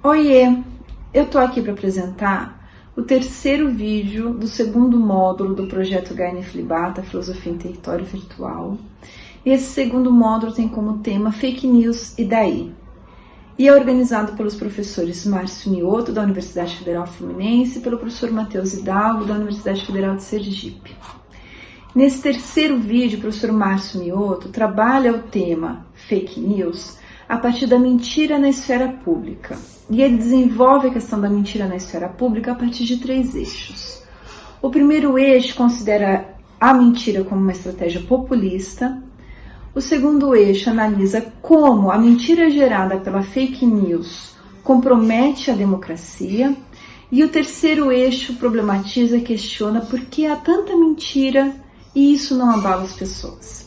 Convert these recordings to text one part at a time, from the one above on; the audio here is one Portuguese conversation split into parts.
Oiê, eu tô aqui para apresentar o terceiro vídeo do segundo módulo do projeto HNF Libata, Filosofia em Território Virtual. E esse segundo módulo tem como tema Fake News e daí? E é organizado pelos professores Márcio Mioto, da Universidade Federal Fluminense, e pelo professor Matheus Hidalgo, da Universidade Federal de Sergipe. Nesse terceiro vídeo, o professor Márcio Mioto trabalha o tema Fake News a partir da mentira na esfera pública. E ele desenvolve a questão da mentira na esfera pública a partir de 3 eixos. O primeiro eixo considera a mentira como uma estratégia populista. O segundo eixo analisa como a mentira gerada pela fake news compromete a democracia. E o terceiro eixo problematiza e questiona por que há tanta mentira e isso não abala as pessoas.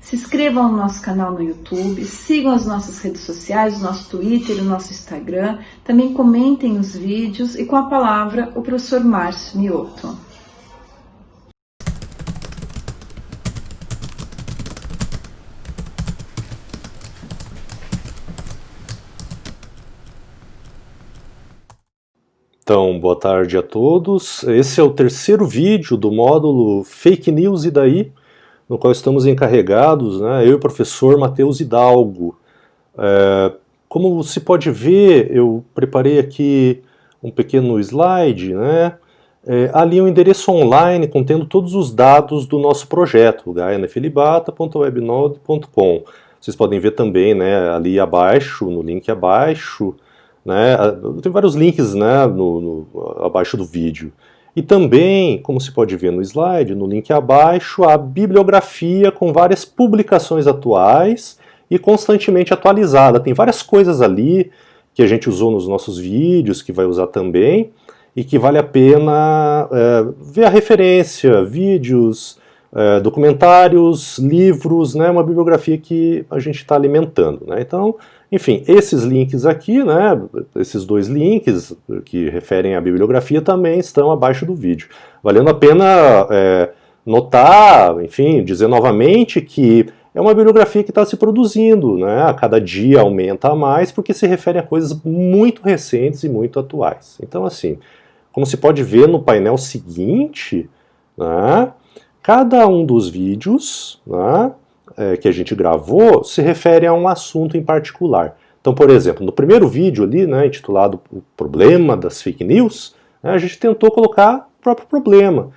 Se inscrevam no nosso canal no YouTube, sigam as nossas redes sociais, o nosso Twitter e o nosso Instagram. Também comentem os vídeos e com a palavra o professor Márcio Mioto. Então, boa tarde a todos. Esse é o terceiro vídeo do módulo Fake News e daí, no qual estamos encarregados, né, eu e o professor Matheus Hidalgo. Como se pode ver, eu preparei aqui um pequeno slide, né, ali um endereço online contendo todos os dados do nonosso projeto, hnflibata.webnode.com. Vocês podem ver também, né, ali abaixo, no link abaixo, né, tem vários links, né, abaixo do vídeo. E também, como se pode ver no slide, no link abaixo, a bibliografia com várias publicações atuais e constantemente atualizada. Tem várias coisas ali que a gente usou nos nossos vídeos, que vai usar também, e que vale a pena ver a referência, vídeos, documentários, livros, né, uma bibliografia que a gente está alimentando, né? Então, enfim, esses links aqui, né, esses 2 links que referem à bibliografia também estão abaixo do vídeo. Valendo a pena notar, enfim, dizer novamente que é uma bibliografia que está se produzindo, né, a cada dia aumenta mais, porque se refere a coisas muito recentes e muito atuais. Então, assim, como se pode ver no painel seguinte, né, cada um dos vídeos, né, que a gente gravou se refere a um assunto em particular. Então, por exemplo, no primeiro vídeo ali, né, intitulado O Problema das Fake News, né, a gente tentou colocar o próprio problema,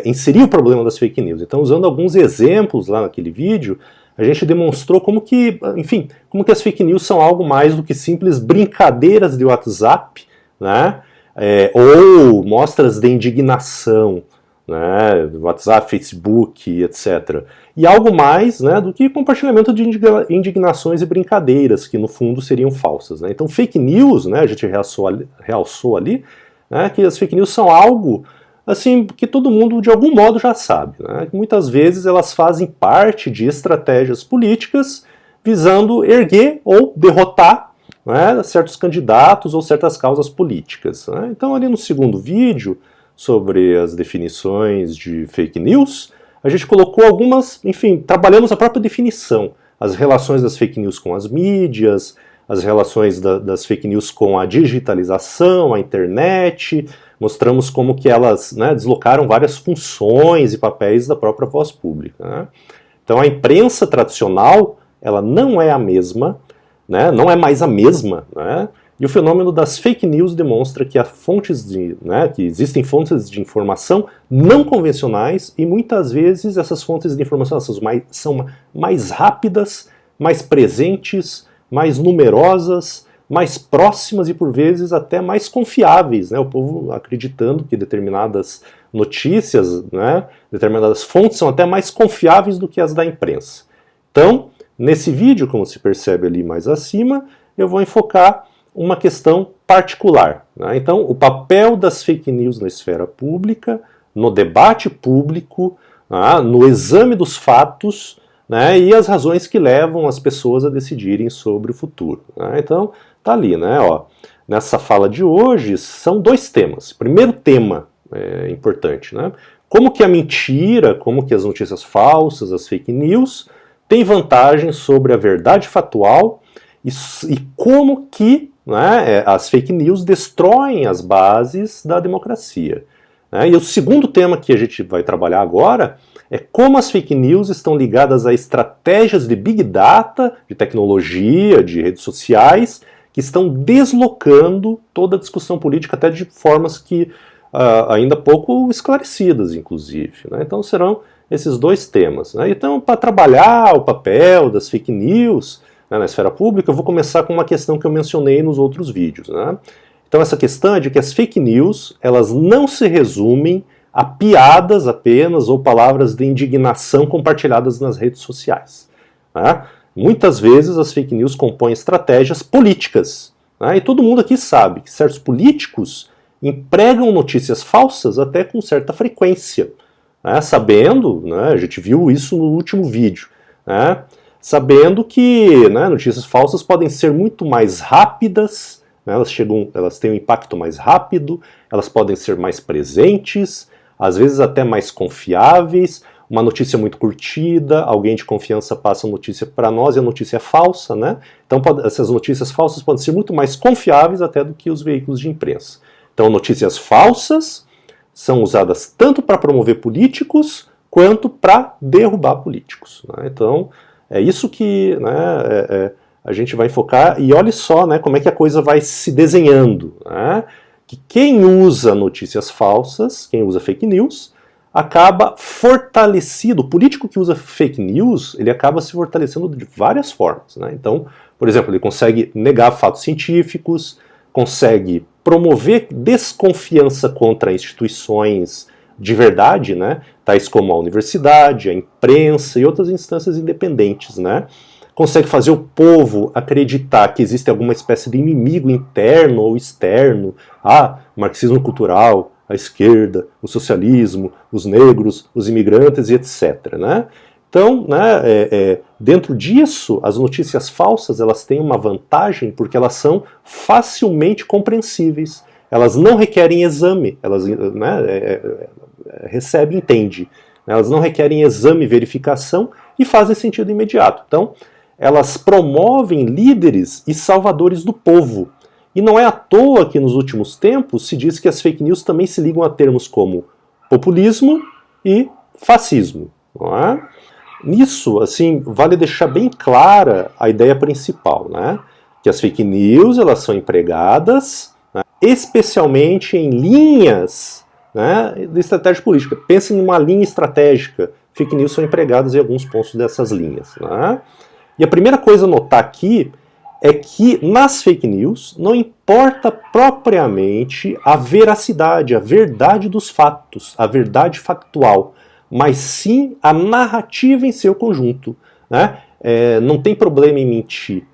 inserir o problema das fake news. Então, usando alguns exemplos lá naquele vídeo, a gente demonstrou como que, enfim, como que as fake news são algo mais do que simples brincadeiras de WhatsApp, né, ou mostras de indignação, né, WhatsApp, Facebook, etc. E algo mais, né, do que compartilhamento de indignações e brincadeiras, que no fundo seriam falsas, né? Então fake news, né, a gente realçou ali, né, que as fake news são algo assim, que todo mundo de algum modo já sabe, né? Muitas vezes elas fazem parte de estratégias políticas visando erguer ou derrotar, né, certos candidatos ou certas causas políticas, né? Então ali no segundo vídeo, sobre as definições de fake news, a gente colocou algumas, enfim, trabalhamos a própria definição, as relações das fake news com as mídias, as relações das fake news com a digitalização, a internet, mostramos como que elas, né, deslocaram várias funções e papéis da própria voz pública, né? Então a imprensa tradicional, ela não é a mesma, né, não é mais a mesma, né? E o fenômeno das fake news demonstra que, que existem fontes de informação não convencionais e muitas vezes essas fontes de informação são mais rápidas, mais presentes, mais numerosas, mais próximas e por vezes até mais confiáveis, né? O povo acreditando que determinadas notícias, né, determinadas fontes são até mais confiáveis do que as da imprensa. Então, nesse vídeo, como se percebe ali mais acima, eu vou enfocar uma questão particular, né? Então, o papel das fake news na esfera pública, no debate público, né, no exame dos fatos, né, e as razões que levam as pessoas a decidirem sobre o futuro, né? Então, tá ali, né, ó, nessa fala de hoje são 2 temas. Primeiro tema importante, né? Como que a mentira, como que as notícias falsas, as fake news, têm vantagem sobre a verdade factual e como que né, as fake news destroem as bases da democracia. Né? E o segundo tema que a gente vai trabalhar agora é como as fake news estão ligadas a estratégias de big data, de tecnologia, de redes sociais, que estão deslocando toda a discussão política até de formas que ainda pouco esclarecidas, inclusive. Né? Então serão esses dois temas. Né? Então, para trabalhar o papel das fake news, né, na esfera pública, eu vou começar com uma questão que eu mencionei nos outros vídeos. Né? Então essa questão é de que as fake news, elas não se resumem a piadas apenas ou palavras de indignação compartilhadas nas redes sociais. Né? Muitas vezes as fake news compõem estratégias políticas. Né? E todo mundo aqui sabe que certos políticos empregam notícias falsas até com certa frequência. Né? Sabendo, né, a gente viu isso no último vídeo, né? Sabendo que, né, notícias falsas podem ser muito mais rápidas, né, elas têm um impacto mais rápido, elas podem ser mais presentes, às vezes até mais confiáveis. Uma notícia muito curtida, alguém de confiança passa a notícia para nós e a notícia é falsa, né? Então essas notícias falsas podem ser muito mais confiáveis até do que os veículos de imprensa. Então notícias falsas são usadas tanto para promover políticos quanto para derrubar políticos. Né? Então é isso que, né, a gente vai focar, e olhe só, né, como é que a coisa vai se desenhando. Né? Que quem usa notícias falsas, quem usa fake news, acaba fortalecido. O político que usa fake news, ele acaba se fortalecendo de várias formas. Né? Então, por exemplo, ele consegue negar fatos científicos, consegue promover desconfiança contra instituições de verdade, né? Tais como a universidade, a imprensa e outras instâncias independentes. Né? Consegue fazer o povo acreditar que existe alguma espécie de inimigo interno ou externo, o marxismo cultural, a esquerda, o socialismo, os negros, os imigrantes e etc. Né? Então, né, dentro disso, as notícias falsas, elas têm uma vantagem porque elas são facilmente compreensíveis. Elas não requerem exame, elas, né, recebe e entende. Elas não requerem exame e verificação e fazem sentido imediato. Então, elas promovem líderes e salvadores do povo. E não é à toa que nos últimos tempos se diz que as fake news também se ligam a termos como populismo e fascismo. Não é? Nisso, assim, vale deixar bem clara a ideia principal, né? Que as fake news, elas são empregadas, né, especialmente em linhas, né, de estratégia política. Pensem em uma linha estratégica. Fake news são empregadas em alguns pontos dessas linhas. Né? E a primeira coisa a notar aqui é que nas fake news não importa propriamente a veracidade, a verdade dos fatos, a verdade factual, mas sim a narrativa em seu conjunto. Né? Não tem problema em mentir.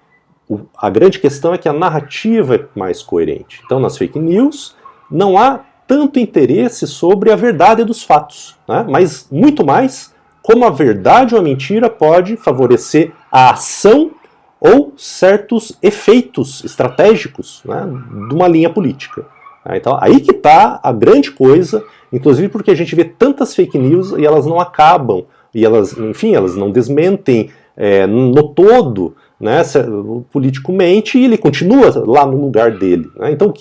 A grande questão é que a narrativa é mais coerente. Então, nas fake news, não há tanto interesse sobre a verdade dos fatos, né? Mas muito mais como a verdade ou a mentira pode favorecer a ação ou certos efeitos estratégicos, né, de uma linha política. Então, aí que está a grande coisa, inclusive porque a gente vê tantas fake news e elas não acabam, e elas, enfim, elas não desmentem no todo, né, o político mente e ele continua lá no lugar dele. Né? Então,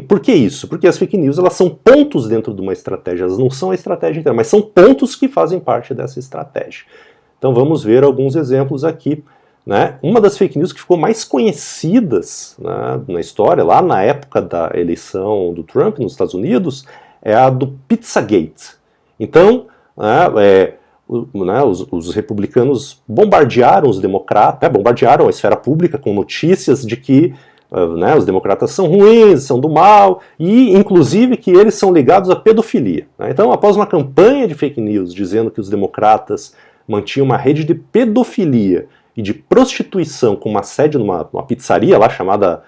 por que isso? Porque as fake news, elas são pontos dentro de uma estratégia, elas não são a estratégia inteira, mas são pontos que fazem parte dessa estratégia. Então vamos ver alguns exemplos aqui. Né? Uma das fake news que ficou mais conhecidas, né, na história, lá na época da eleição do Trump nos Estados Unidos, é a do Pizzagate. Então, os republicanos bombardearam os democratas, bombardearam a esfera pública com notícias de que os democratas são ruins, são do mal, e inclusive que eles são ligados à pedofilia. Né? Então, após uma campanha de fake news dizendo que os democratas mantinham uma rede de pedofilia e de prostituição com uma sede numa pizzaria lá chamada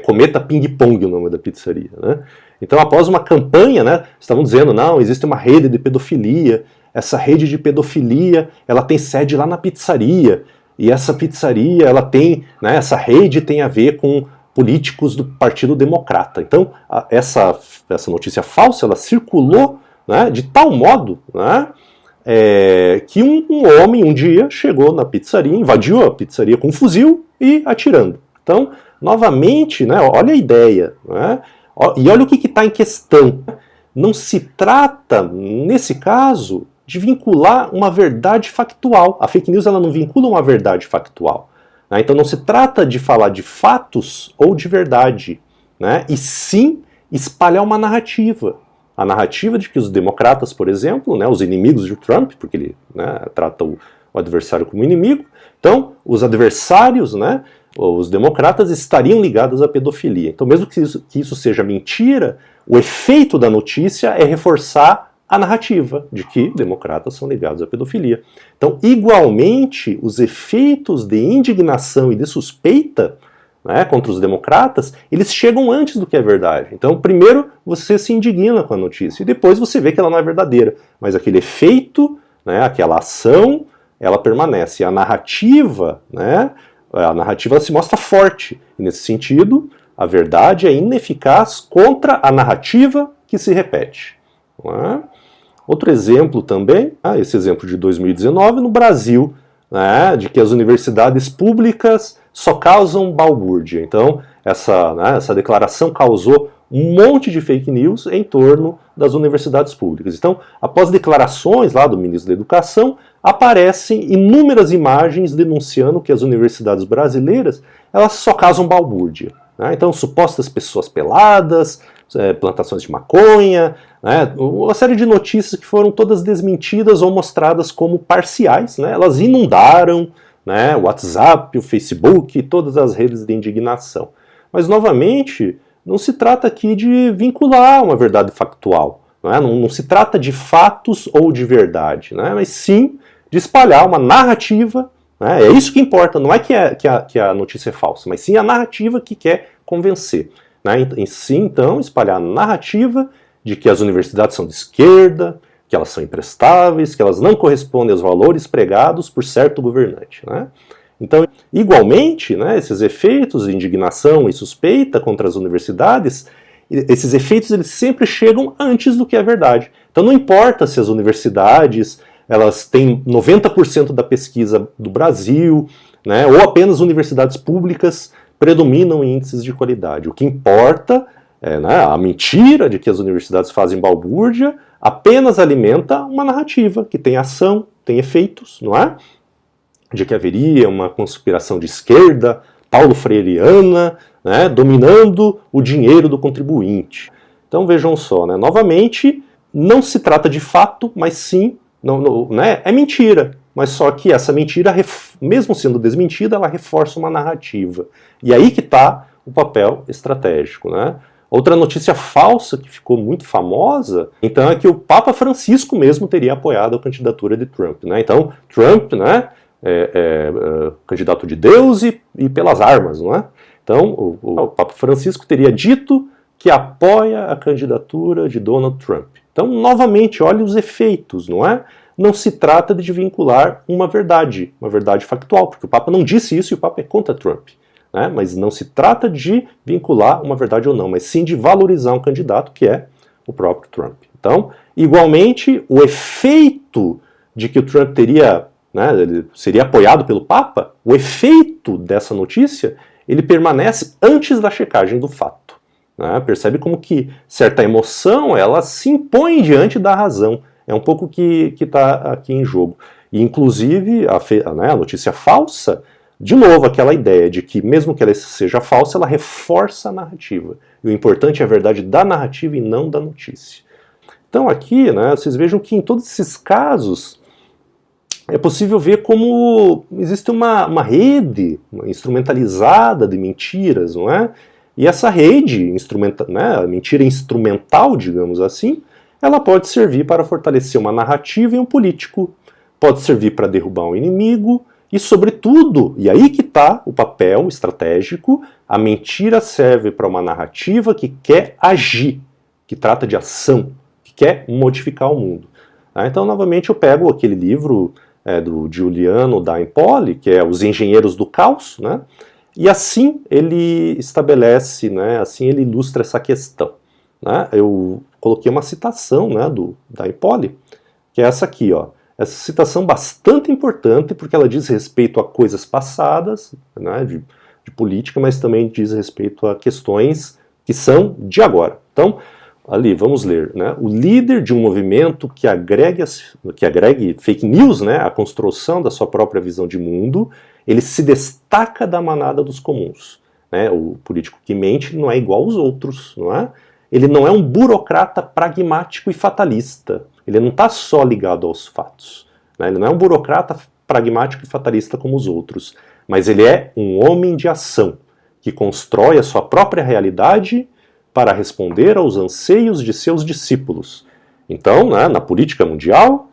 Cometa Ping Pong, o nome da pizzaria. Né? Então, após uma campanha, né, estavam dizendo, não, existe uma rede de pedofilia, essa rede de pedofilia, ela tem sede lá na pizzaria, e essa pizzaria, ela tem, né, essa rede tem a ver com políticos do Partido Democrata. Então, essa notícia falsa, ela circulou, né, de tal modo, né, que um homem um dia chegou na pizzaria, invadiu a pizzaria com um fuzil e atirando. Então, novamente, né, olha a ideia, né, e olha o que está em questão. Não se trata, nesse caso, de vincular uma verdade factual. A fake news ela não vincula uma verdade factual. Né? Então não se trata de falar de fatos ou de verdade, né? E sim espalhar uma narrativa. A narrativa de que os democratas, por exemplo, né, os inimigos de Trump, porque ele, né, trata o adversário como inimigo, então os adversários, né, os democratas estariam ligados à pedofilia. Então mesmo que isso seja mentira, o efeito da notícia é reforçar a narrativa de que democratas são ligados à pedofilia. Então, igualmente, os efeitos de indignação e de suspeita, né, contra os democratas, eles chegam antes do que é verdade. Então, primeiro você se indigna com a notícia e depois você vê que ela não é verdadeira. Mas aquele efeito, né, aquela ação, ela permanece. A narrativa, né, ela se mostra forte. E nesse sentido, a verdade é ineficaz contra a narrativa que se repete. Não é? Outro exemplo também, esse exemplo de 2019 no Brasil, né, de que as universidades públicas só causam balbúrdia. Então, essa declaração causou um monte de fake news em torno das universidades públicas. Então, após declarações lá do ministro da Educação, aparecem inúmeras imagens denunciando que as universidades brasileiras elas só causam balbúrdia. Né? Então, supostas pessoas peladas, plantações de maconha, né? Uma série de notícias que foram todas desmentidas ou mostradas como parciais. Né? Elas inundaram, né, o WhatsApp, o Facebook, todas as redes de indignação. Mas, novamente, não se trata aqui de vincular uma verdade factual. Não se trata de fatos ou de verdade, né? Mas sim de espalhar uma narrativa. Né? É isso que importa, não é que a notícia é falsa, mas sim a narrativa que quer convencer. Né? Em si, então, espalhar a narrativa de que as universidades são de esquerda, que elas são imprestáveis, que elas não correspondem aos valores pregados por certo governante. Né? Então, igualmente, né, esses efeitos de indignação e suspeita contra as universidades, esses efeitos eles sempre chegam antes do que é verdade. Então não importa se as universidades elas têm 90% da pesquisa do Brasil, né, ou apenas universidades públicas predominam em índices de qualidade. O que importa é, né, a mentira de que as universidades fazem balbúrdia apenas alimenta uma narrativa que tem ação, tem efeitos, não é? De que haveria uma conspiração de esquerda, Paulo Freireana, né, dominando o dinheiro do contribuinte. Então vejam só, né, novamente, não se trata de fato, mas sim, né, é mentira. Mas só que essa mentira, mesmo sendo desmentida, ela reforça uma narrativa. E aí que está o papel estratégico. Né? Outra notícia falsa que ficou muito famosa, então, é que o Papa Francisco mesmo teria apoiado a candidatura de Trump. Né? Então, Trump, né, candidato de Deus e pelas armas, não é? Então, o Papa Francisco teria dito que apoia a candidatura de Donald Trump. Então, novamente, olha os efeitos, não é? Não se trata de vincular uma verdade factual, porque o Papa não disse isso e o Papa é contra Trump. Né? Mas não se trata de vincular uma verdade ou não, mas sim de valorizar um candidato que é o próprio Trump. Então, igualmente, o efeito de que o Trump teria, né, ele seria apoiado pelo Papa, o efeito dessa notícia, ele permanece antes da checagem do fato. Né? Percebe como que certa emoção, ela se impõe diante da razão. É um pouco que está aqui em jogo. E, inclusive, a notícia falsa, de novo, aquela ideia de que, mesmo que ela seja falsa, ela reforça a narrativa. E o importante é a verdade da narrativa e não da notícia. Então, aqui, né, vocês vejam que em todos esses casos, é possível ver como existe uma rede instrumentalizada de mentiras, não é? E essa rede, né, a mentira instrumental, digamos assim, ela pode servir para fortalecer uma narrativa e um político, pode servir para derrubar um inimigo e, sobretudo, e aí que está o papel estratégico, a mentira serve para uma narrativa que quer agir, que trata de ação, que quer modificar o mundo. Então, novamente, eu pego aquele livro do Giuliano da Empoli, que é Os Engenheiros do Caos, né? E assim ele estabelece, né, assim ele ilustra essa questão. Né? Eu coloquei uma citação, né, da Empoli, que é essa aqui, ó. Essa citação bastante importante porque ela diz respeito a coisas passadas, né, de política, mas também diz respeito a questões que são de agora. Então, ali, vamos ler, né? O líder de um movimento que agregue fake news, né, a construção da sua própria visão de mundo, ele se destaca da manada dos comuns. Né? O político que mente não é igual aos outros, não é? Ele não é um burocrata pragmático e fatalista. Ele não está só ligado aos fatos. Né? Ele não é um burocrata pragmático e fatalista como os outros, mas ele é um homem de ação, que constrói a sua própria realidade para responder aos anseios de seus discípulos. Então, né, na política mundial,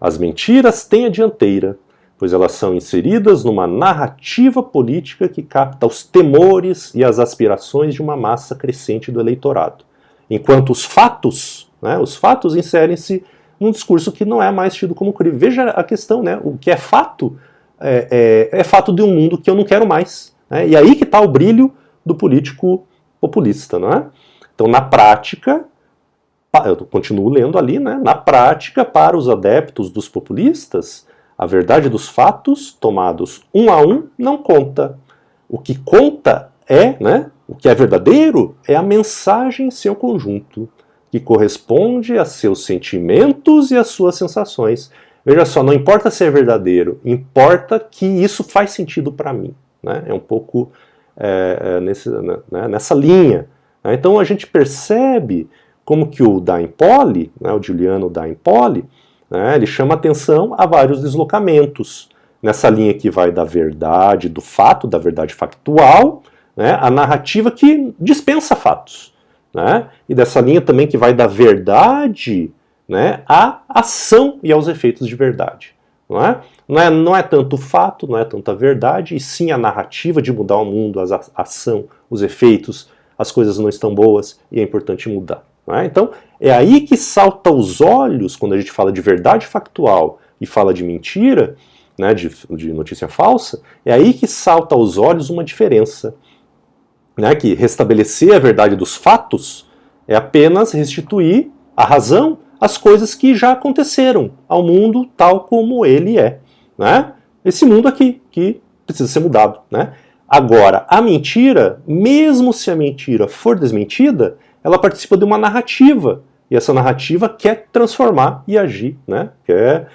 as mentiras têm a dianteira, pois elas são inseridas numa narrativa política que capta os temores e as aspirações de uma massa crescente do eleitorado. Enquanto os fatos inserem-se num discurso que não é mais tido como crime. Veja a questão, né? O que é fato é fato de um mundo que eu não quero mais. Né? E aí que está o brilho do político populista. Não é? Então, na prática, eu continuo lendo ali, né? Na prática, para os adeptos dos populistas, a verdade dos fatos, tomados um a um, não conta. O que conta né? O que é verdadeiro é a mensagem em seu conjunto, que corresponde a seus sentimentos e às suas sensações. Veja só, não importa se é verdadeiro, importa que isso faz sentido para mim. Né? É um pouco nessa linha. Né? Então a gente percebe como que o Daim-Poli, né, o Giuliano Daim-Poli, né, ele chama atenção a vários deslocamentos. Nessa linha que vai da verdade, do fato, da verdade factual, né, a narrativa que dispensa fatos. Né? E dessa linha também que vai da verdade, né, à ação e aos efeitos de verdade. Não é tanto o fato, não é tanto a verdade, e sim a narrativa de mudar o mundo, a ação, os efeitos, as coisas não estão boas e é importante mudar. Então, é aí que salta aos olhos, quando a gente fala de verdade factual e fala de mentira, né, de notícia falsa, é aí que salta aos olhos uma diferença. Né, que restabelecer a verdade dos fatos é apenas restituir a razão às coisas que já aconteceram ao mundo tal como ele é. Né? Esse mundo aqui, que precisa ser mudado. Né? Agora, a mentira, mesmo se a mentira for desmentida, ela participa de uma narrativa. E essa narrativa quer transformar e agir, né? Quer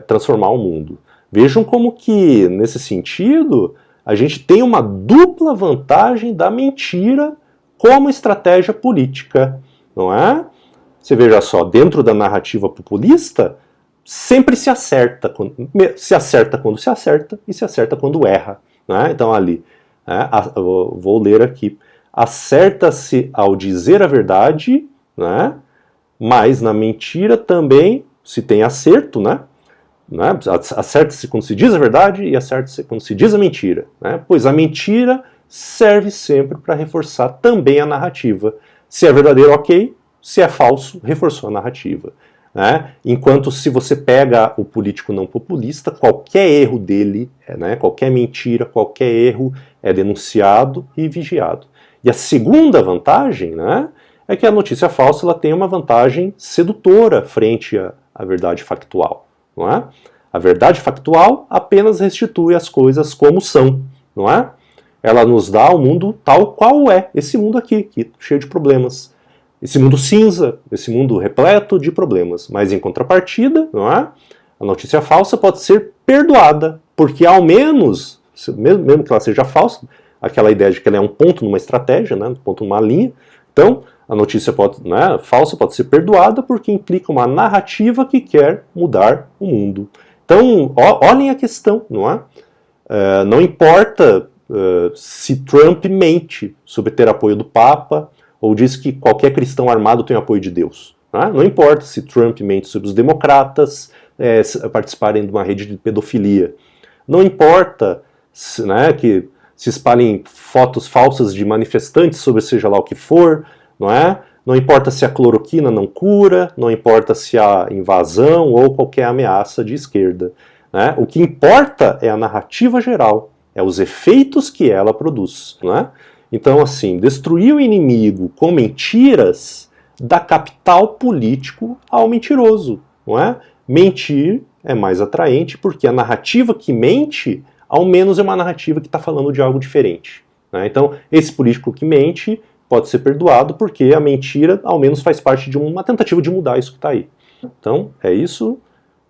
transformar o mundo. Vejam como que, nesse sentido, a gente tem uma dupla vantagem da mentira como estratégia política, não é? Você veja só, dentro da narrativa populista, sempre se acerta quando se acerta e se acerta quando erra. Né? Então ali, eu vou ler aqui, acerta-se ao dizer a verdade, né? Mas na mentira também se tem acerto, né? Acerta-se quando se diz a verdade e acerta-se quando se diz a mentira. Né? Pois a mentira serve sempre para reforçar também a narrativa. Se é verdadeiro, ok. Se é falso, reforçou a narrativa. Né? Enquanto se você pega o político não populista, qualquer erro dele, né, qualquer mentira, qualquer erro é denunciado e vigiado. E a segunda vantagem, né, é que a notícia falsa ela tem uma vantagem sedutora frente à verdade factual. Não é? A verdade factual apenas restitui as coisas como são, não é? Ela nos dá o mundo tal qual é, esse mundo aqui cheio de problemas. Esse mundo cinza, esse mundo repleto de problemas. Mas em contrapartida, não é? A notícia falsa pode ser perdoada, porque ao menos, mesmo que ela seja falsa, aquela ideia de que ela é um ponto numa estratégia, né, um ponto numa linha, então a notícia falsa pode ser perdoada porque implica uma narrativa que quer mudar o mundo. Então, olhem a questão, não é? Não importa se Trump mente sobre ter apoio do Papa ou diz que qualquer cristão armado tem apoio de Deus. Não importa se Trump mente sobre os democratas participarem de uma rede de pedofilia. Não importa que se espalhem fotos falsas de manifestantes sobre seja lá o que for, não é? Não importa se a cloroquina não cura, não importa se há invasão ou qualquer ameaça de esquerda. Né? O que importa é a narrativa geral, é os efeitos que ela produz. Não é? Então, assim, destruir o inimigo com mentiras dá capital político ao mentiroso. Não é? Mentir é mais atraente porque a narrativa que mente ao menos é uma narrativa que está falando de algo diferente, né? Então, esse político que mente pode ser perdoado porque a mentira, ao menos, faz parte de uma tentativa de mudar isso que está aí. Então, é isso,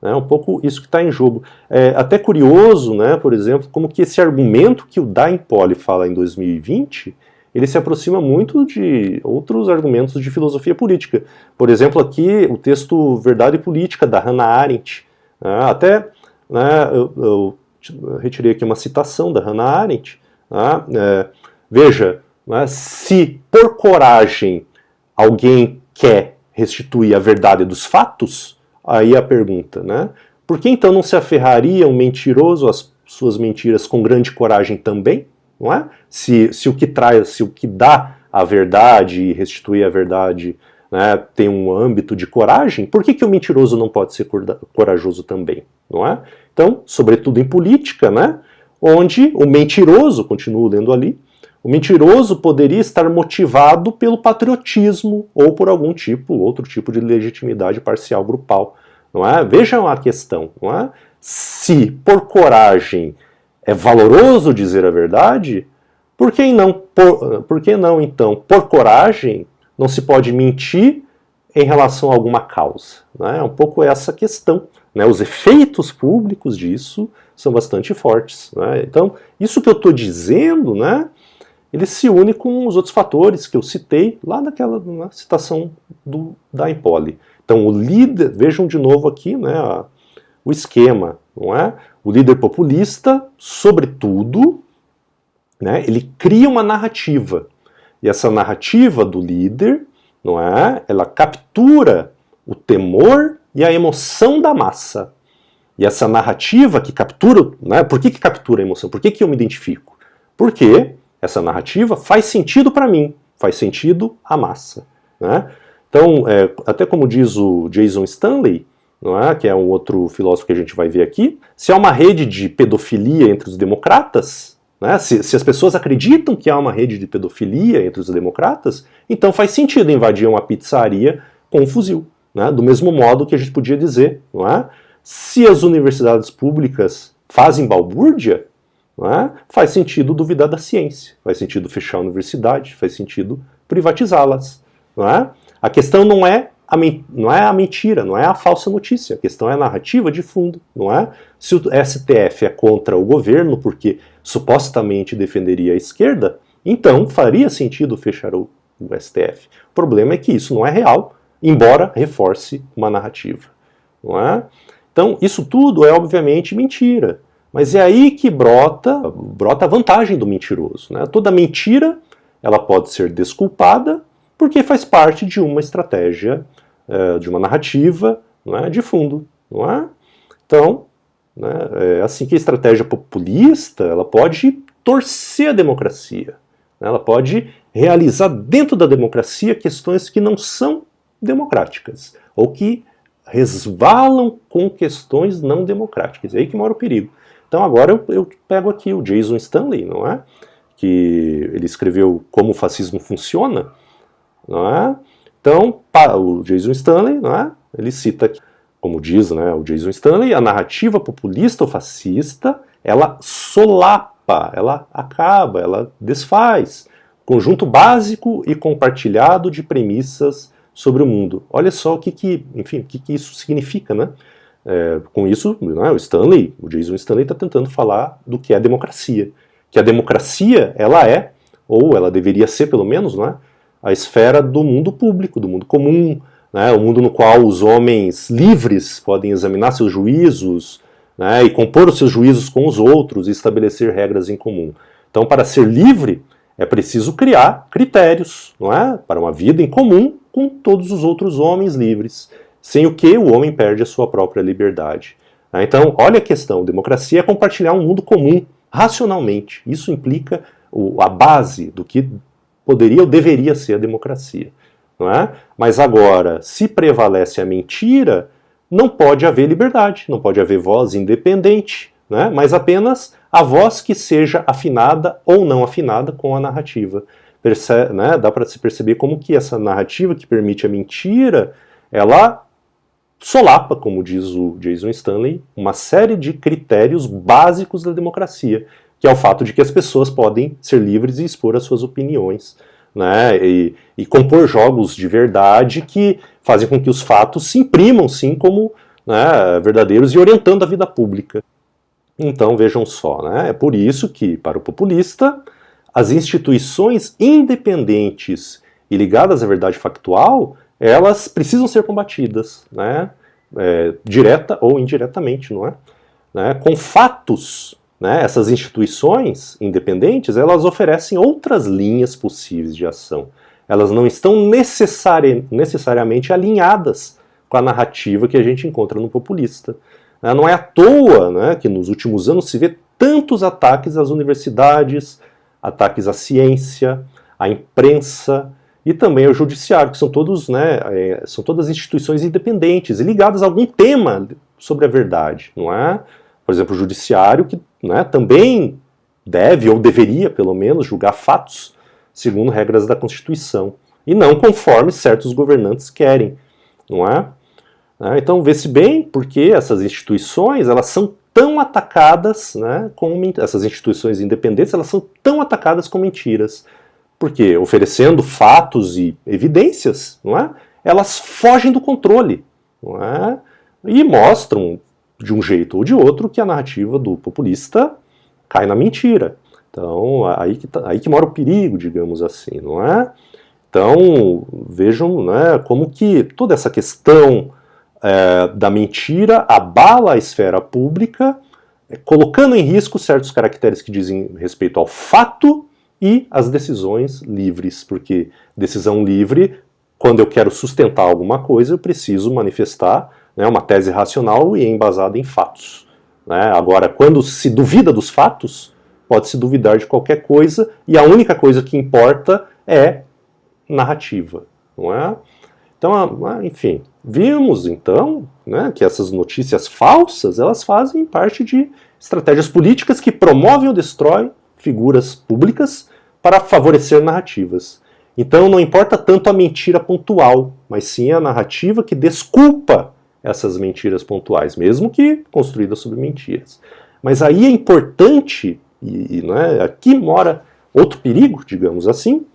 né, um pouco isso que está em jogo. É até curioso, né, por exemplo, como que esse argumento que o Dain-Poli fala em 2020, ele se aproxima muito de outros argumentos de filosofia política. Por exemplo, aqui o texto Verdade e Política, da Hannah Arendt. Até, né, eu retirei aqui uma citação da Hannah Arendt. Veja, né, se por coragem alguém quer restituir a verdade dos fatos, aí a pergunta, né? Por que então não se aferraria um mentiroso às suas mentiras com grande coragem também? Não é? Se o que dá a verdade e restituir a verdade, né, tem um âmbito de coragem, por que o mentiroso não pode ser corajoso também? Não é? Então, sobretudo em política, né, onde o mentiroso, continuo lendo ali, o mentiroso poderia estar motivado pelo patriotismo ou por algum outro tipo de legitimidade parcial grupal. Não é? Vejam a questão. Não é? Se por coragem é valoroso dizer a verdade, por que não, então, por coragem, não se pode mentir em relação a alguma causa? Né? É um pouco essa questão. Né? Os efeitos públicos disso são bastante fortes. Né? Então, isso que eu estou dizendo, né, ele se une com os outros fatores que eu citei lá naquela citação do Dain-Poli. Então, o líder, vejam de novo aqui, né, o esquema, não é? O líder populista, sobretudo, né, ele cria uma narrativa. E essa narrativa do líder, não é? Ela captura o temor e a emoção da massa. E essa narrativa que captura, né, por que captura a emoção? Por que eu me identifico? Porque essa narrativa faz sentido para mim, faz sentido à massa. Né? Então, até como diz o Jason Stanley, não é? Que é um outro filósofo que a gente vai ver aqui, se há uma rede de pedofilia entre os democratas, né, se as pessoas acreditam que há uma rede de pedofilia entre os democratas, então faz sentido invadir uma pizzaria com um fuzil. Né? Do mesmo modo que a gente podia dizer, não é? Se as universidades públicas fazem balbúrdia, não é? Faz sentido duvidar da ciência, faz sentido fechar a universidade, faz sentido privatizá-las. Não é? A questão não é a mentira, não é a falsa notícia, a questão é a narrativa de fundo. Não é? Se o STF é contra o governo porque supostamente defenderia a esquerda, então faria sentido fechar o STF. O problema é que isso não é real, embora reforce uma narrativa. Não é? Então, isso tudo é obviamente mentira. Mas é aí que brota a vantagem do mentiroso. Né? Toda mentira ela pode ser desculpada porque faz parte de uma estratégia, de uma narrativa, não é, de fundo. Não é? Então, né, é assim que a estratégia populista ela pode torcer a democracia. Né? Ela pode realizar dentro da democracia questões que não são democráticas ou que resvalam com questões não democráticas. É aí que mora o perigo. Então agora eu pego aqui o Jason Stanley, não é? Que ele escreveu Como o Fascismo Funciona, não é? Então, o Jason Stanley, não é? Ele cita, como diz, né, o Jason Stanley, a narrativa populista ou fascista, ela solapa, ela acaba, ela desfaz conjunto básico e compartilhado de premissas sobre o mundo. Olha só o que isso significa, né? Com isso, né, o Jason Stanley está tentando falar do que é a democracia. Que a democracia, ela é, ou ela deveria ser pelo menos, né, a esfera do mundo público, do mundo comum, né, o mundo no qual os homens livres podem examinar seus juízos, né, e compor os seus juízos com os outros e estabelecer regras em comum. Então, para ser livre, é preciso criar critérios, não é, para uma vida em comum com todos os outros homens livres, sem o que o homem perde a sua própria liberdade. Então, olha a questão, democracia é compartilhar um mundo comum, racionalmente. Isso implica a base do que poderia ou deveria ser a democracia. Não é? Mas agora, se prevalece a mentira, não pode haver liberdade, não pode haver voz independente, né? Mas apenas a voz que seja afinada ou não afinada com a narrativa. Né? Dá para se perceber como que essa narrativa que permite a mentira, ela solapa, como diz o Jason Stanley, uma série de critérios básicos da democracia, que é o fato de que as pessoas podem ser livres e expor as suas opiniões, né, e compor jogos de verdade que fazem com que os fatos se imprimam, sim, como, né, verdadeiros e orientando a vida pública. Então, vejam só, né, é por isso que, para o populista, as instituições independentes e ligadas à verdade factual, elas precisam ser combatidas, né, direta ou indiretamente, não é? Né, com fatos, né, essas instituições independentes, elas oferecem outras linhas possíveis de ação. Elas não estão necessariamente alinhadas com a narrativa que a gente encontra no populista. Não é à toa, né, que nos últimos anos se vê tantos ataques às universidades, ataques à ciência, à imprensa e também ao judiciário, que são todos, né, são todas instituições independentes e ligadas a algum tema sobre a verdade, não é? Por exemplo, o judiciário, que, né, também deve, ou deveria, pelo menos, julgar fatos segundo regras da Constituição, e não conforme certos governantes querem, não é? Então, vê-se bem porque essas instituições, elas são tão atacadas, né, essas instituições independentes, elas são tão atacadas com mentiras, porque oferecendo fatos e evidências, não é? Elas fogem do controle, não é? E mostram, de um jeito ou de outro, que a narrativa do populista cai na mentira. Então, aí que mora o perigo, digamos assim, não é? Então, vejam, né, como que toda essa questão da mentira abala a esfera pública, colocando em risco certos caracteres que dizem respeito ao fato e às decisões livres, porque decisão livre, quando eu quero sustentar alguma coisa, eu preciso manifestar, né, uma tese racional e embasada em fatos, né? Agora, quando se duvida dos fatos, pode-se duvidar de qualquer coisa, e a única coisa que importa é narrativa, não é? Então, enfim, vimos então, né, que essas notícias falsas, elas fazem parte de estratégias políticas que promovem ou destroem figuras públicas para favorecer narrativas. Então não importa tanto a mentira pontual, mas sim a narrativa que desculpa essas mentiras pontuais, mesmo que construídas sobre mentiras. Mas aí é importante, né, aqui mora outro perigo, digamos assim,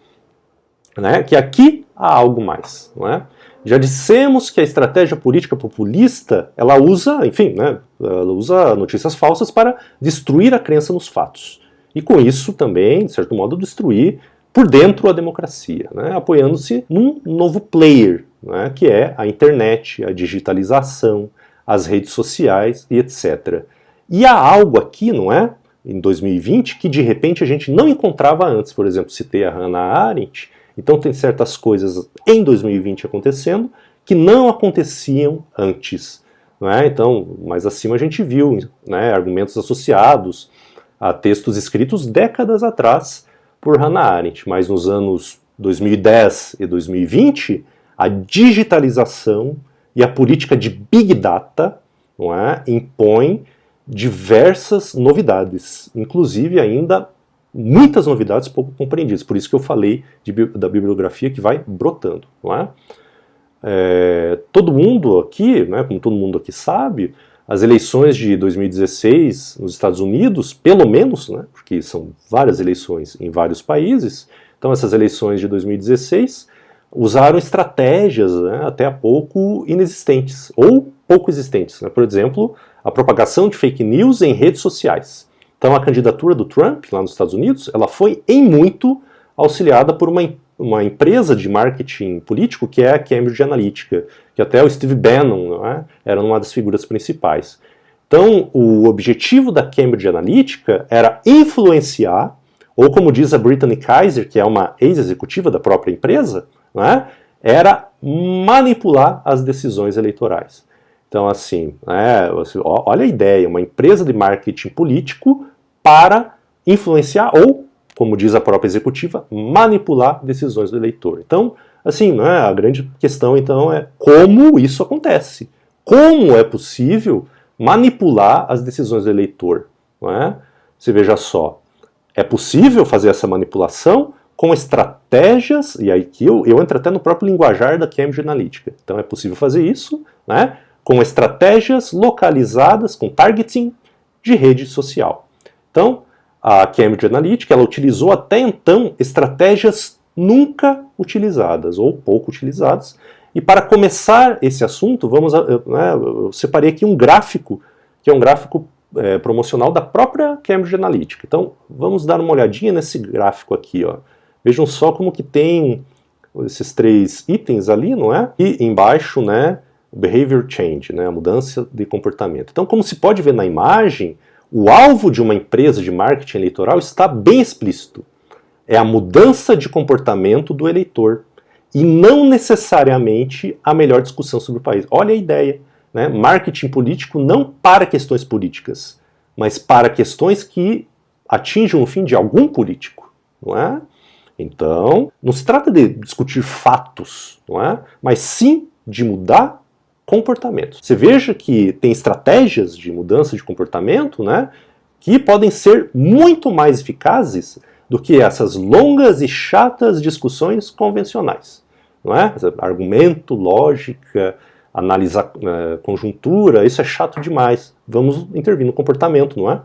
né, que aqui há algo mais, não é? Já dissemos que a estratégia política populista, ela usa, enfim, né, ela usa notícias falsas para destruir a crença nos fatos. E com isso também, de certo modo, destruir por dentro a democracia, né, apoiando-se num novo player, né, que é a internet, a digitalização, as redes sociais e etc. E há algo aqui, não é, em 2020, que de repente a gente não encontrava antes. Por exemplo, citei a Hannah Arendt. Então tem certas coisas em 2020 acontecendo que não aconteciam antes, não é? Então, mais acima a gente viu, né, argumentos associados a textos escritos décadas atrás por Hannah Arendt, mas nos anos 2010 e 2020, a digitalização e a política de Big Data, não é, impõe diversas novidades, inclusive ainda muitas novidades pouco compreendidas, por isso que eu falei da bibliografia que vai brotando, não é? Todo mundo aqui, né, como todo mundo aqui sabe, as eleições de 2016 nos Estados Unidos, pelo menos, né, porque são várias eleições em vários países, então essas eleições de 2016 usaram estratégias, né, até há pouco inexistentes, ou pouco existentes, né? Por exemplo, a propagação de fake news em redes sociais. Então a candidatura do Trump, lá nos Estados Unidos, ela foi em muito auxiliada por uma empresa de marketing político que é a Cambridge Analytica, que até o Steve Bannon, não é, era uma das figuras principais. Então o objetivo da Cambridge Analytica era influenciar, ou como diz a Brittany Kaiser, que é uma ex-executiva da própria empresa, não é, era manipular as decisões eleitorais. Então assim, olha a ideia, uma empresa de marketing político para influenciar ou, como diz a própria executiva, manipular decisões do eleitor. Então, assim, né, a grande questão então é como isso acontece. Como é possível manipular as decisões do eleitor? Não é? Você veja só, é possível fazer essa manipulação com estratégias, e aí que eu entro até no próprio linguajar da Cambridge Analytica. Então é possível fazer isso, né, com estratégias localizadas, com targeting de rede social. Então, a Cambridge Analytica, ela utilizou até então estratégias nunca utilizadas, ou pouco utilizadas. E para começar esse assunto, eu separei aqui um gráfico, que é um gráfico promocional da própria Cambridge Analytica. Então, vamos dar uma olhadinha nesse gráfico aqui, ó. Vejam só como que tem esses 3 itens ali, não é? E embaixo, né, behavior change, né, a mudança de comportamento. Então, como se pode ver na imagem, o alvo de uma empresa de marketing eleitoral está bem explícito. É a mudança de comportamento do eleitor e não necessariamente a melhor discussão sobre o país. Olha a ideia, né? Marketing político não para questões políticas, mas para questões que atinjam o fim de algum político, não é? Então, não se trata de discutir fatos, não é? Mas sim de mudar comportamentos. Você veja que tem estratégias de mudança de comportamento, né, que podem ser muito mais eficazes do que essas longas e chatas discussões convencionais. Não é? Argumento, lógica, analisar conjuntura, isso é chato demais. Vamos intervir no comportamento, não é?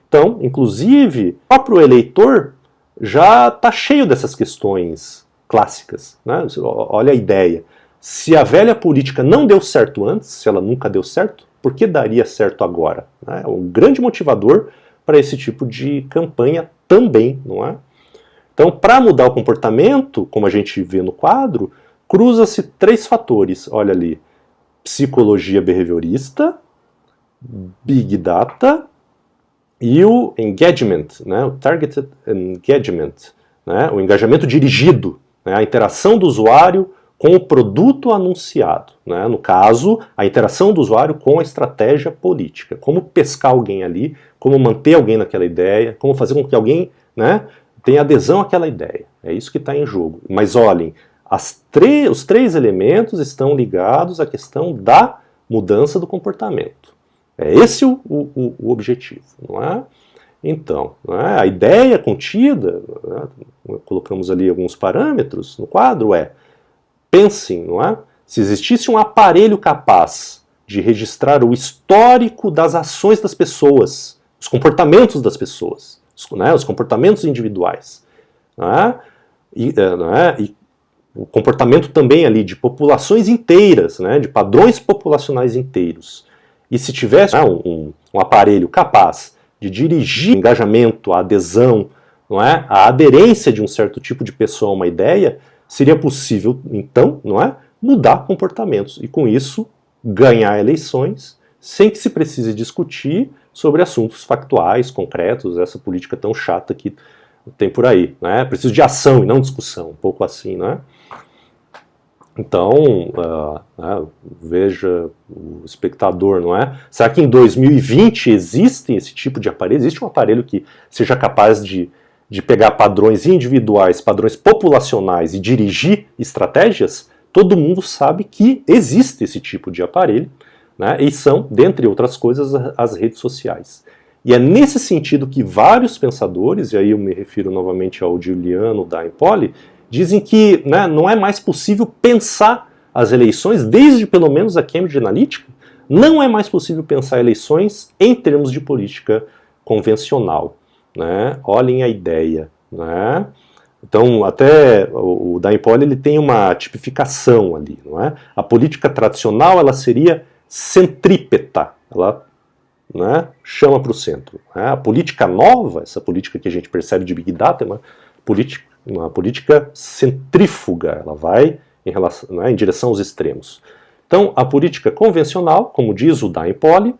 Então, inclusive, o próprio eleitor já está cheio dessas questões clássicas, né? Olha a ideia. Se a velha política não deu certo antes, se ela nunca deu certo, por que daria certo agora? É um grande motivador para esse tipo de campanha também, não é? Então, para mudar o comportamento, como a gente vê no quadro, cruza-se 3 fatores. Olha ali, psicologia behaviorista, Big Data e o engagement, né? O targeted engagement, né? O engajamento dirigido, né? A interação do usuário com o produto anunciado, né? No caso, a interação do usuário com a estratégia política. Como pescar alguém ali, como manter alguém naquela ideia, como fazer com que alguém, né, tenha adesão àquela ideia. É isso que está em jogo. Mas olhem, os 3 elementos estão ligados à questão da mudança do comportamento. É esse o objetivo, não é? Então, não é? A ideia contida, né, colocamos ali alguns parâmetros no quadro, pensem, não é? Se existisse um aparelho capaz de registrar o histórico das ações das pessoas, os comportamentos das pessoas, os comportamentos individuais, não é? E o comportamento também ali de populações inteiras, né? De padrões populacionais inteiros. E se tivesse um aparelho capaz de dirigir o engajamento, a adesão, não é? A aderência de um certo tipo de pessoa a uma ideia, seria possível, então, não é, mudar comportamentos e, com isso, ganhar eleições sem que se precise discutir sobre assuntos factuais, concretos, essa política tão chata que tem por aí. Né? Preciso de ação e não discussão, um pouco assim. Né? Então, veja o espectador, não é? Será que em 2020 existe esse tipo de aparelho? Existe um aparelho que seja capaz de pegar padrões individuais, padrões populacionais e dirigir estratégias? Todo mundo sabe que existe esse tipo de aparelho, né? E são, dentre outras coisas, as redes sociais. E é nesse sentido que vários pensadores, e aí eu me refiro novamente ao Giuliano da Empoli, dizem que, né, não é mais possível pensar as eleições, desde pelo menos a Cambridge Analytica, não é mais possível pensar eleições em termos de política convencional. Né? Olhem a ideia. Né? Então, até o da Empoli ele tem uma tipificação ali. Não é? A política tradicional ela seria centrípeta, ela, né, chama para o centro. Né? A política nova, essa política que a gente percebe de Big Data, é uma política centrífuga, ela vai em direção aos extremos. Então, a política convencional, como diz o da Empoli,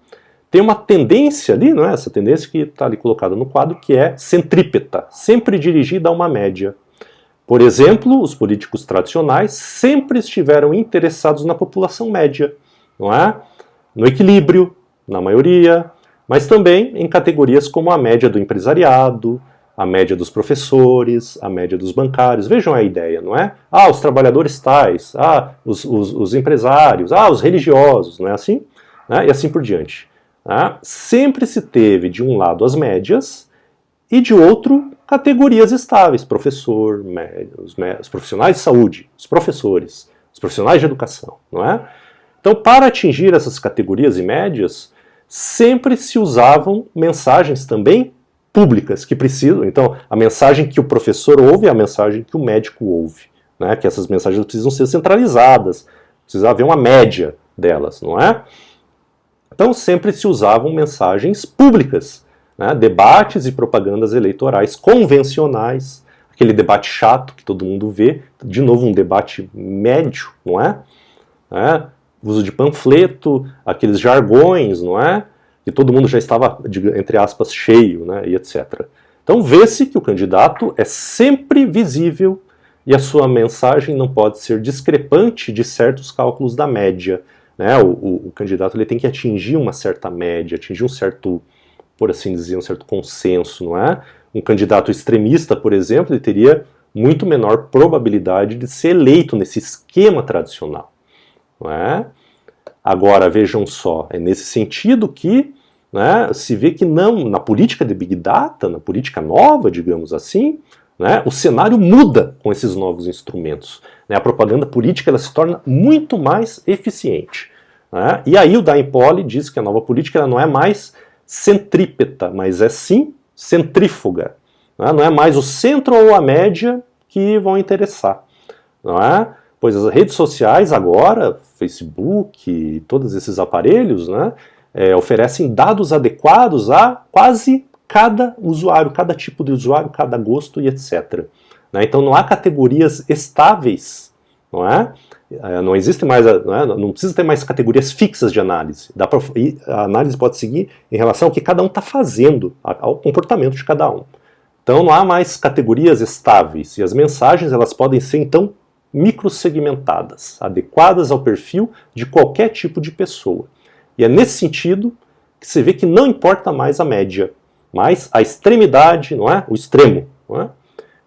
tem uma tendência ali, não é? Essa tendência que está ali colocada no quadro, que é centrípeta, sempre dirigida a uma média. Por exemplo, os políticos tradicionais sempre estiveram interessados na população média, não é? No equilíbrio, na maioria, mas também em categorias como a média do empresariado, a média dos professores, a média dos bancários. Vejam a ideia, não é? Os trabalhadores tais, os empresários, os religiosos, não é assim? Né? E assim por diante. Sempre se teve de um lado as médias e de outro categorias estáveis, professor, os profissionais de saúde, os professores, os profissionais de educação, não é? Então, para atingir essas categorias e médias, sempre se usavam mensagens também públicas, que precisam. Então, a mensagem que o professor ouve é a mensagem que o médico ouve, né? Que essas mensagens precisam ser centralizadas, precisa haver uma média delas, não é? Então, sempre se usavam mensagens públicas, né? Debates e propagandas eleitorais convencionais, aquele debate chato que todo mundo vê, de novo um debate médio, não é? Uso de panfleto, aqueles jargões, não é? Que todo mundo já estava, entre aspas, cheio, né? E etc. Então vê-se que o candidato é sempre visível e a sua mensagem não pode ser discrepante de certos cálculos da média, né? O candidato ele tem que atingir uma certa média, atingir um certo, por assim dizer, um certo consenso, não é? Um candidato extremista, por exemplo, ele teria muito menor probabilidade de ser eleito nesse esquema tradicional, não é? Agora, vejam só, é nesse sentido que, né, se vê que não, na política de Big Data, na política nova, digamos assim, né, o cenário muda com esses novos instrumentos, né? A propaganda política ela se torna muito mais eficiente, né? E aí o Daim-Poli diz que a nova política ela não é mais centrípeta, mas é sim centrífuga, né? Não é mais o centro ou a média que vão interessar, não é? Pois as redes sociais agora, Facebook, todos esses aparelhos, né, oferecem dados adequados a quase cada usuário, cada tipo de usuário, cada gosto e etc. Né? Então não há categorias estáveis, não é? Não existe mais, não precisa ter mais categorias fixas de análise. A análise pode seguir em relação ao que cada um está fazendo, ao comportamento de cada um. Então não há mais categorias estáveis e as mensagens elas podem ser então microsegmentadas, adequadas ao perfil de qualquer tipo de pessoa. E é nesse sentido que você vê que não importa mais a média, mas a extremidade, não é? O extremo. Não é?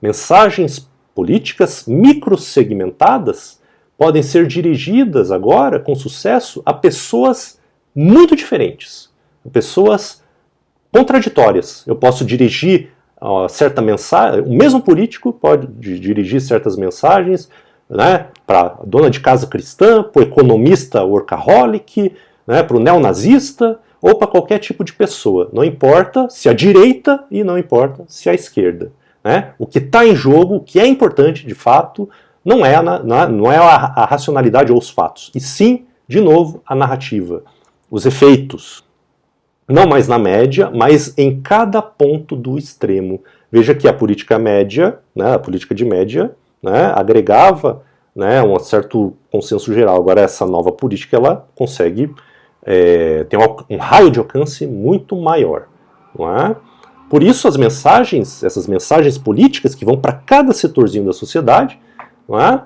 Mensagens políticas microsegmentadas podem ser dirigidas agora, com sucesso, a pessoas muito diferentes, pessoas contraditórias. Eu posso dirigir certa mensagem, o mesmo político pode dirigir certas mensagens, né, para a dona de casa cristã, para o economista workaholic, né, para o neonazista ou para qualquer tipo de pessoa. Não importa se a direita e não importa se a esquerda. Né? O que está em jogo, o que é importante de fato, não é a racionalidade ou os fatos, e sim, de novo, a narrativa, os efeitos. Não mais na média, mas em cada ponto do extremo. Veja que a política média, né, a política de média, né, agregava, né, um certo consenso geral. Agora essa nova política ela consegue ter um raio de alcance muito maior. Não é? Por isso as mensagens, essas mensagens políticas que vão para cada setorzinho da sociedade, não é?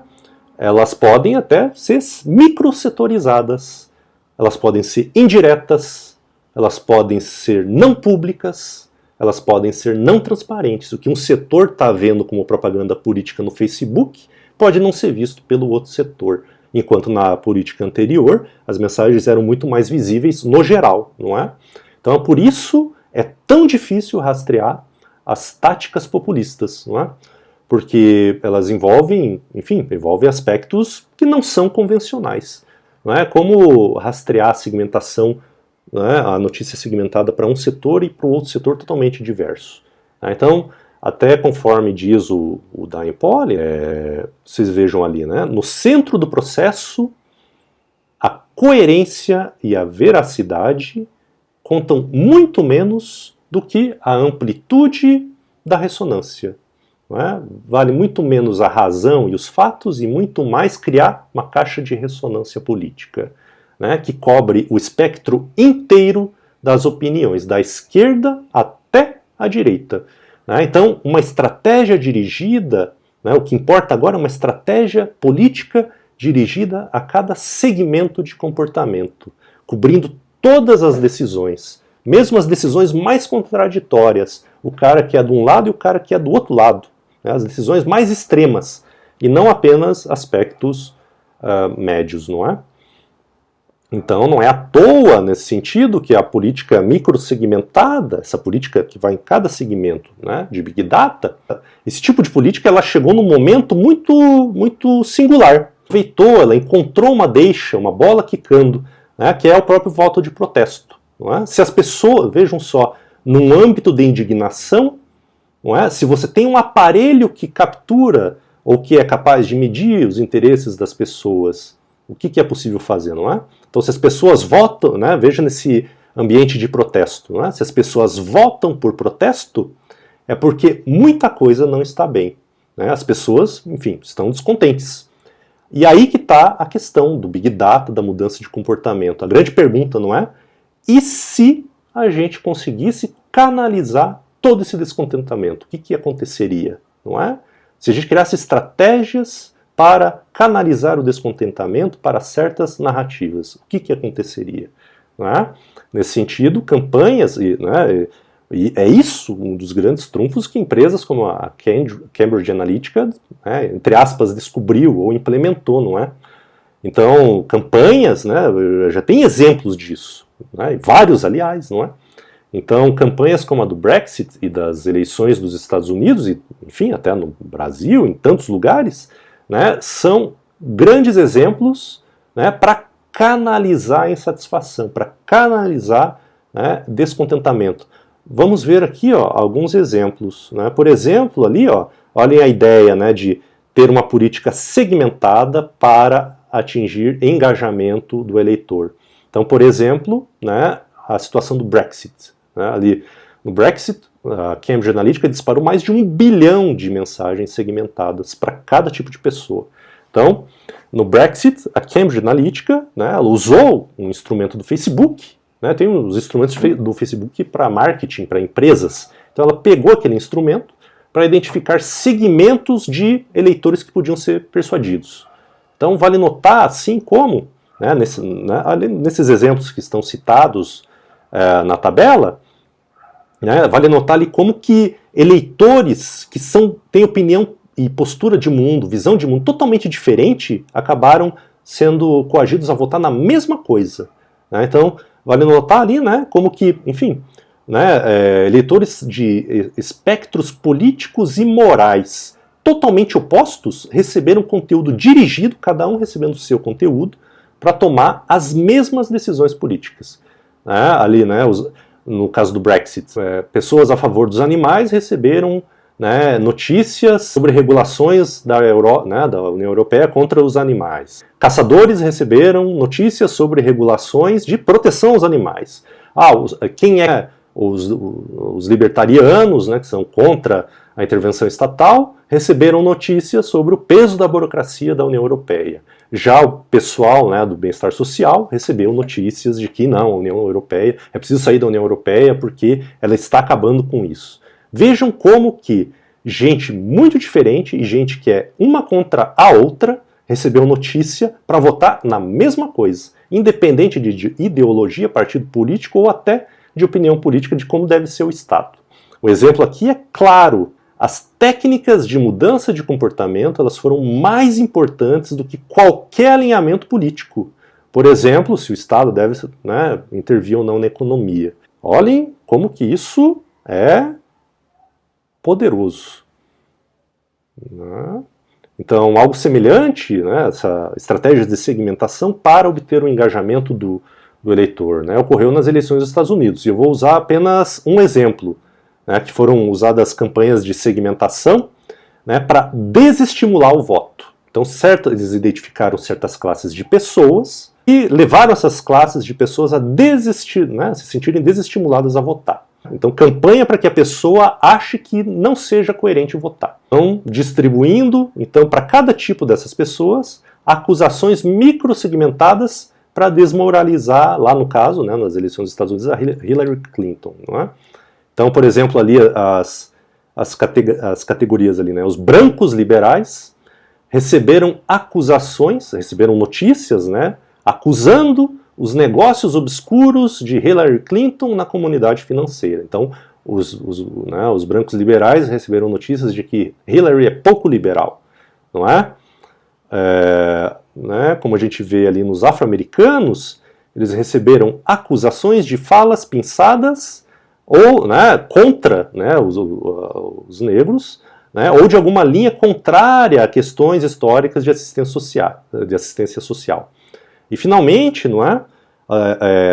Elas podem até ser microsetorizadas, elas podem ser indiretas, elas podem ser não públicas, elas podem ser não transparentes. O que um setor está vendo como propaganda política no Facebook pode não ser visto pelo outro setor. Enquanto na política anterior, as mensagens eram muito mais visíveis no geral, não é? Então, por isso é tão difícil rastrear as táticas populistas, não é? Porque elas envolvem aspectos que não são convencionais. Não é? Como rastrear a segmentação, né, a notícia segmentada para um setor e para o outro setor totalmente diverso. Então, até conforme diz o Daim-Poli, vocês vejam ali, né, no centro do processo, a coerência e a veracidade contam muito menos do que a amplitude da ressonância. Não é? Vale muito menos a razão e os fatos e muito mais criar uma caixa de ressonância política, né, que cobre o espectro inteiro das opiniões, da esquerda até a direita. Né? Então, uma estratégia dirigida, né, o que importa agora é uma estratégia política dirigida a cada segmento de comportamento, cobrindo todas as decisões, mesmo as decisões mais contraditórias, o cara que é de um lado e o cara que é do outro lado, né, as decisões mais extremas, e não apenas aspectos médios, não é? Então não é à toa, nesse sentido, que a política microsegmentada, essa política que vai em cada segmento, né, de Big Data, esse tipo de política ela chegou num momento muito, muito singular. aproveitou, ela encontrou uma deixa, uma bola quicando, né, que é o próprio voto de protesto. Não é? Se as pessoas, vejam só, num âmbito de indignação, não é? Se você tem um aparelho que captura ou que é capaz de medir os interesses das pessoas, o que é possível fazer, não é? Então, se as pessoas votam, né, veja nesse ambiente de protesto, não é? Se as pessoas votam por protesto, é porque muita coisa não está bem, né? As pessoas, enfim, estão descontentes. E aí que está a questão do Big Data, da mudança de comportamento. A grande pergunta, não é? E se a gente conseguisse canalizar todo esse descontentamento? O que aconteceria, não é? Se a gente criasse estratégias para canalizar o descontentamento para certas narrativas, o que aconteceria? Não é? Nesse sentido, campanhas, né, e é isso um dos grandes trunfos que empresas como a Cambridge Analytica, né, entre aspas, descobriu ou implementou, não é? Então, campanhas, né, já tem exemplos disso, né, vários, aliás, não é? Então, campanhas como a do Brexit e das eleições dos Estados Unidos, e, enfim, até no Brasil, em tantos lugares, né, são grandes exemplos, né, para canalizar a insatisfação, para canalizar, né, descontentamento. Vamos ver aqui, ó, alguns exemplos, né? Por exemplo, ali, ó, olhem a ideia, né, de ter uma política segmentada para atingir engajamento do eleitor. Então, por exemplo, né, a situação do Brexit. Né? Ali no Brexit, a Cambridge Analytica disparou mais de 1 bilhão de mensagens segmentadas para cada tipo de pessoa. Então, no Brexit, a Cambridge Analytica, né, ela usou um instrumento do Facebook, né, tem os instrumentos do Facebook para marketing, para empresas. Então ela pegou aquele instrumento para identificar segmentos de eleitores que podiam ser persuadidos. Então vale notar, assim como, né, nesses exemplos que estão citados na tabela, né, vale notar ali como que eleitores que têm opinião e postura de mundo, visão de mundo totalmente diferente, acabaram sendo coagidos a votar na mesma coisa. Né? Então, vale notar ali, né, como que, enfim, né, eleitores de espectros políticos e morais totalmente opostos receberam conteúdo dirigido, cada um recebendo o seu conteúdo, para tomar as mesmas decisões políticas. Né? Ali, né, no caso do Brexit, pessoas a favor dos animais receberam, né, notícias sobre regulações da União Europeia contra os animais. Caçadores receberam notícias sobre regulações de proteção aos animais. Os libertarianos, né, que são contra a intervenção estatal, receberam notícias sobre o peso da burocracia da União Europeia. Já o pessoal, né, do bem-estar social recebeu notícias de que não, a União Europeia, é preciso sair da União Europeia porque ela está acabando com isso. Vejam como que gente muito diferente e gente que é uma contra a outra recebeu notícia para votar na mesma coisa, independente de ideologia, partido político ou até de opinião política de como deve ser o Estado. O exemplo aqui é claro. As técnicas de mudança de comportamento elas foram mais importantes do que qualquer alinhamento político. Por exemplo, se o Estado deve, né, intervir ou não na economia. Olhem como que isso é poderoso. Então, algo semelhante, né, essa estratégia de segmentação para obter o engajamento do eleitor, né, ocorreu nas eleições dos Estados Unidos. E eu vou usar apenas um exemplo, né, que foram usadas campanhas de segmentação, né, para desestimular o voto. Então, eles identificaram certas classes de pessoas e levaram essas classes de pessoas a desistir, né, se sentirem desestimuladas a votar. Então, campanha para que a pessoa ache que não seja coerente votar. Então, distribuindo, então, para cada tipo dessas pessoas, acusações microsegmentadas para desmoralizar, lá no caso, né, nas eleições dos Estados Unidos, a Hillary Clinton. Não é? Então, por exemplo, ali as categorias ali, né, os brancos liberais receberam acusações, receberam notícias, né, acusando os negócios obscuros de Hillary Clinton na comunidade financeira. Então, os brancos liberais receberam notícias de que Hillary é pouco liberal, não é? Né, como a gente vê ali nos afro-americanos, eles receberam acusações de falas pinçadas ou, né, contra, né, os negros, né, ou de alguma linha contrária a questões históricas de assistência social. E finalmente, não é,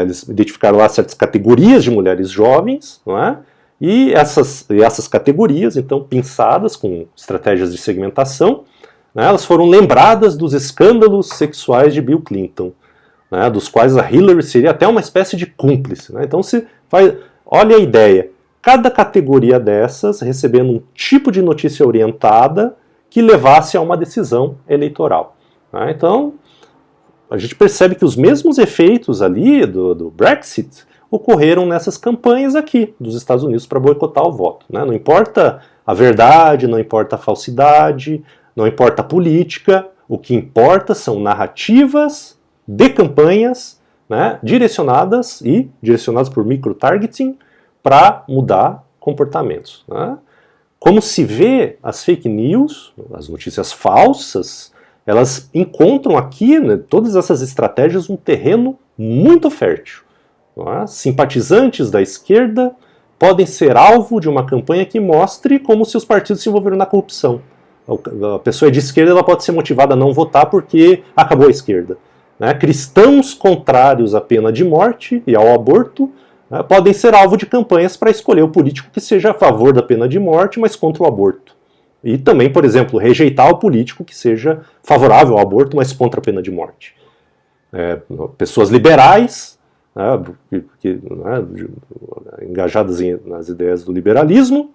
eles identificaram lá certas categorias de mulheres jovens, não é, e essas categorias, então, pensadas com estratégias de segmentação, né, elas foram lembradas dos escândalos sexuais de Bill Clinton, né, dos quais a Hillary seria até uma espécie de cúmplice. Né? Então, olha a ideia, cada categoria dessas recebendo um tipo de notícia orientada que levasse a uma decisão eleitoral. Né? Então, a gente percebe que os mesmos efeitos ali do Brexit ocorreram nessas campanhas aqui dos Estados Unidos para boicotar o voto. Né? Não importa a verdade, não importa a falsidade, não importa a política, o que importa são narrativas de campanhas, né, direcionadas por micro-targeting para mudar comportamentos. Né? Como se vê, as fake news, as notícias falsas, elas encontram aqui, né, todas essas estratégias, um terreno muito fértil. É? Simpatizantes da esquerda podem ser alvo de uma campanha que mostre como se os partidos se envolveram na corrupção. A pessoa de esquerda ela pode ser motivada a não votar porque acabou a esquerda. Né? Cristãos contrários à pena de morte e ao aborto, né, podem ser alvo de campanhas para escolher o político que seja a favor da pena de morte, mas contra o aborto. E também, por exemplo, rejeitar o político que seja favorável ao aborto, mas contra a pena de morte. Pessoas liberais, né, engajadas nas ideias do liberalismo,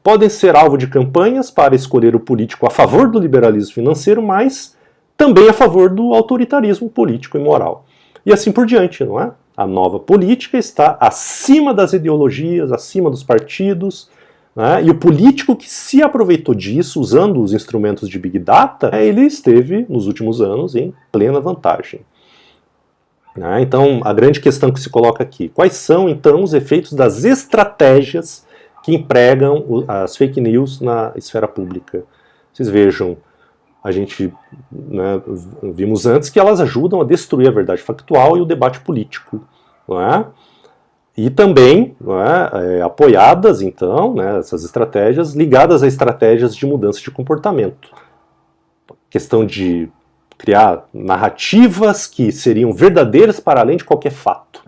podem ser alvo de campanhas para escolher o político a favor do liberalismo financeiro, mas também a favor do autoritarismo político e moral. E assim por diante, não é? A nova política está acima das ideologias, acima dos partidos, né? E o político que se aproveitou disso, usando os instrumentos de Big Data, ele esteve, nos últimos anos, em plena vantagem. Né? Então, a grande questão que se coloca aqui, quais são, então, os efeitos das estratégias que empregam as fake news na esfera pública? Vocês vejam, a gente, né, vimos antes que elas ajudam a destruir a verdade factual e o debate político. Não é? E também, não é, apoiadas, então, né, essas estratégias ligadas a estratégias de mudança de comportamento. Questão de criar narrativas que seriam verdadeiras para além de qualquer fato.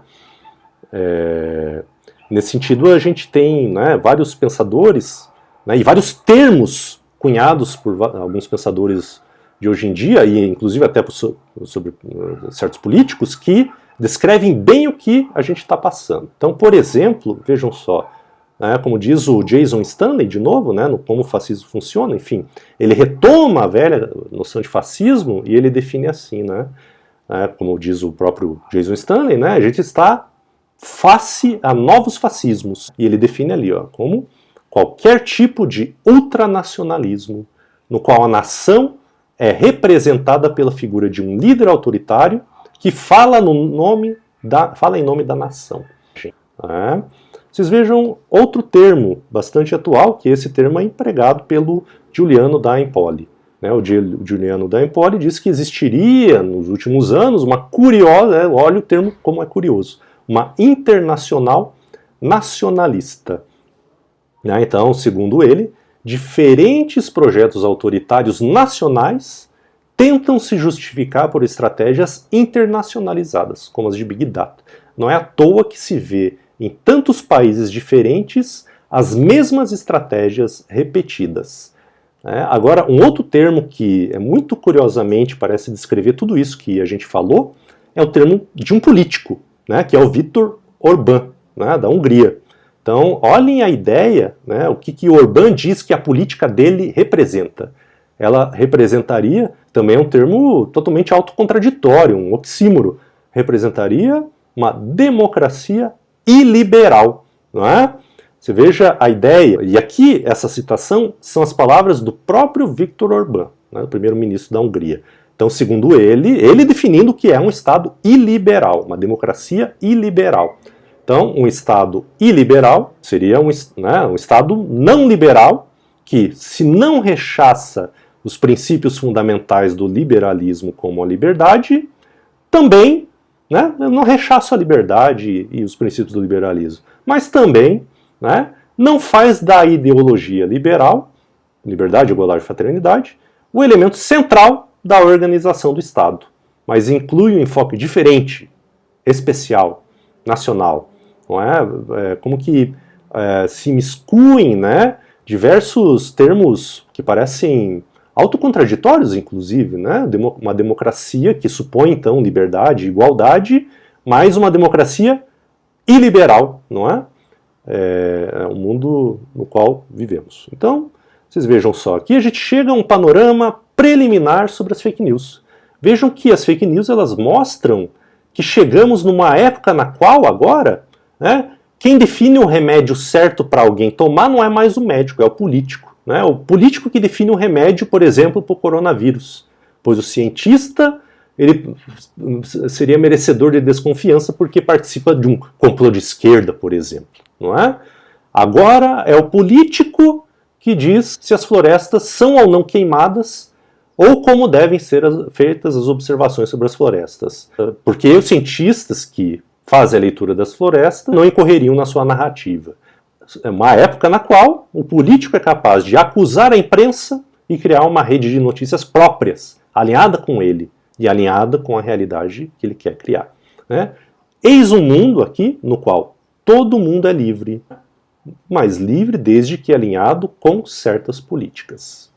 Nesse sentido, a gente tem, né, vários pensadores, né, e vários termos cunhados por alguns pensadores de hoje em dia, e inclusive até sobre certos políticos, que descrevem bem o que a gente está passando. Então, por exemplo, vejam só, né, como diz o Jason Stanley, de novo, né, no Como o Fascismo Funciona, enfim, ele retoma a velha noção de fascismo e ele define assim, né, como diz o próprio Jason Stanley, né, a gente está face a novos fascismos. E ele define ali, ó, como qualquer tipo de ultranacionalismo, no qual a nação é representada pela figura de um líder autoritário que fala em nome da nação. Vocês vejam outro termo bastante atual, que esse termo é empregado pelo Giuliano da Empoli. O Giuliano da Empoli diz que existiria, nos últimos anos, uma curiosa, olha o termo como é curioso, uma internacional nacionalista. Então, segundo ele, diferentes projetos autoritários nacionais tentam se justificar por estratégias internacionalizadas, como as de Big Data. Não é à toa que se vê em tantos países diferentes as mesmas estratégias repetidas. Agora, um outro termo que muito curiosamente parece descrever tudo isso que a gente falou é o termo de um político, que é o Viktor Orbán, da Hungria. Então, olhem a ideia, o que Orbán diz que a política dele representa. Ela representaria, também é um termo totalmente autocontraditório, um oxímoro, representaria uma democracia iliberal. Não é? Você veja a ideia, e aqui essa citação são as palavras do próprio Viktor Orbán, o primeiro-ministro da Hungria. Então, segundo ele definindo o que é um Estado iliberal, uma democracia iliberal. Então, um Estado iliberal seria um Estado não liberal, que se não rechaça os princípios fundamentais do liberalismo como a liberdade, também não rechaça a liberdade e os princípios do liberalismo, mas também não faz da ideologia liberal liberdade, igualdade e fraternidade, o elemento central da organização do Estado, mas inclui um enfoque diferente, especial, nacional. Não é? Como que se miscuem, né, diversos termos que parecem autocontraditórios, inclusive, né? Uma democracia que supõe, então, liberdade e igualdade, mas uma democracia iliberal, não é? É o mundo no qual vivemos. Então, vocês vejam só, aqui a gente chega a um panorama preliminar sobre as fake news. Vejam que as fake news, elas mostram que chegamos numa época na qual, agora, né, quem define o remédio certo para alguém tomar não é mais o médico, é o político. Né? O político que define o remédio, por exemplo, para o coronavírus. Pois o cientista, ele seria merecedor de desconfiança porque participa de um complô de esquerda, por exemplo. Não é? Agora é o político que diz se as florestas são ou não queimadas ou como devem ser feitas as observações sobre as florestas. Porque os cientistas que fazem a leitura das florestas não incorreriam na sua narrativa. É uma época na qual o político é capaz de acusar a imprensa e criar uma rede de notícias próprias, alinhada com ele e alinhada com a realidade que ele quer criar. Né? Eis um mundo aqui no qual todo mundo é livre, mas livre desde que alinhado com certas políticas.